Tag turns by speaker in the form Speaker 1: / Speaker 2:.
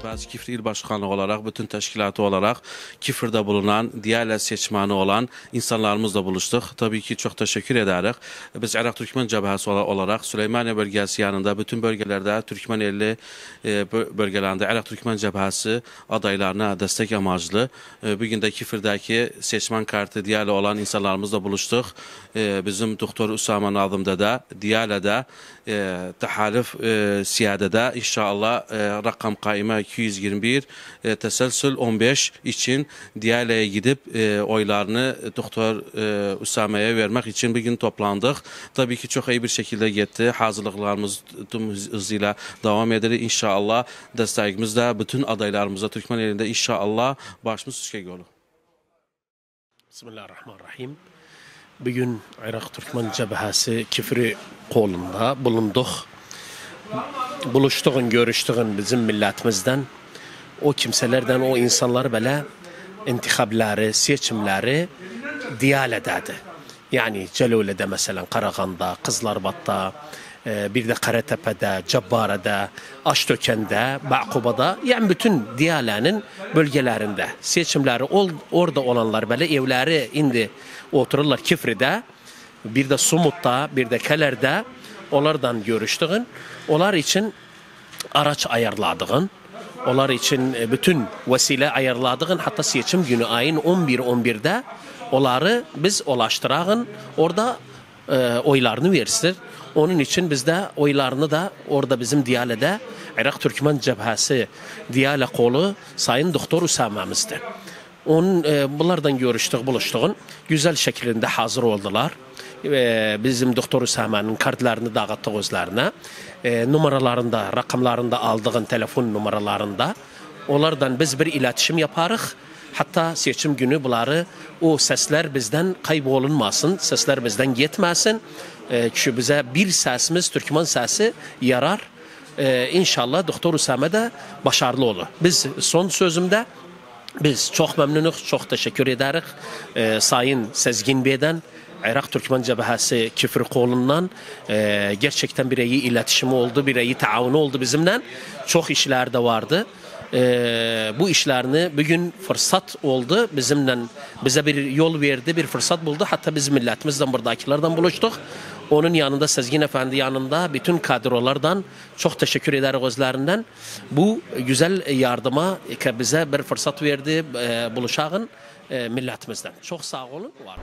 Speaker 1: Cəbhəsi Kifr İl Başkanlığı olarak, bütün təşkilatı olarak Kifr'de bulunan, diğerler seçmeni olan insanlarımızla buluştuk. Tabii ki çok teşekkür ederiz. Biz Irak Türkmen Cəbhəsi olarak Süleymaniye bölgesi yanında bütün bölgelerde Türkmen elli bölgelerinde Irak Türkmen Cəbhəsi adaylarına destek amaçlı bugün de Kifr'deki seçmen kartı diğerle olan insanlarımızla buluştuk. Bizim Doktor Usama Nazım'da da diğerle tahalif siyadede inşallah rakam kaime 221 teselsül 15 için diğerlere gidip oylarını Doktor Usama'ya vermek için bugün toplandık. Tabii ki çok iyi bir şekilde gitti. Hazırlıklarımız tüm hızıyla devam eder. İnşallah destekimiz de bütün adaylarımıza Türkmen elinde inşallah başımız üstüne olur.
Speaker 2: Bismillahirrahmanirrahim. Bugün Irak Türkmen Cəbhəsi Kifri kolunda bulunduk. Buluştuğun, görüştüğün bizim milletimizden, o kimselerden, o insanlar böyle intikabları, seçimleri diyal ederdi. Yani Celale'de mesela, Qarağanda, Qızlarbatda, bir de Karatepe'de, Cabbara'da, Aştöken'de, Baquba'da, yani bütün diyalenin bölgelerinde seçimleri orada olanlar böyle evleri indi otururlar Kifri'de, bir de Sumut'ta, bir de Keler'de onlardan görüştüğün, onlar için araç ayarladığın, onlar için bütün vesile ayarladığın, hatta seçim günü ayın 11'de onları biz ulaştırağın, orada oylarını versin. Onun için biz de oylarını da orada bizim Diyale'de Irak Türkmen Cəbhəsi Diyale kolu Sayın Doktor Usama'mızdı. Bunlardan görüştük, buluştuğun güzel şekilde hazır oldular. Bizim Doktor Usama'nın kartlarını dağıttık özlerine. Numaralarında, rakamlarında aldığın telefon numaralarında onlardan biz bir iletişim yaparıq. Hatta seçim günü bunları, o sesler bizden kaybolunmasın, sesler bizden gitmesin. Çünkü bize bir sesimiz, Türkmen sesi yarar. İnşallah Doktor Usama da başarılı olur. Biz son sözümde biz çok memnunuz, çok teşekkür ederiz. Sayın Sezgin Bey'den, Irak Türkmen Cəbhəsi Kifr kolundan gerçekten bir iyi iletişimi oldu, bir iyi taavunu oldu bizimle. Çok işler de vardı. Bu işlerini bugün fırsat oldu bizimle, bize bir yol verdi, bir fırsat buldu. Hatta biz milletimizden, buradakilerden buluştuk. Onun yanında, Sezgin Efendi yanında bütün kadrolardan çok teşekkür ederiz özlerinden. Bu güzel yardıma bize bir fırsat verdi buluşağın milletimizden. Çok sağ olun. Var.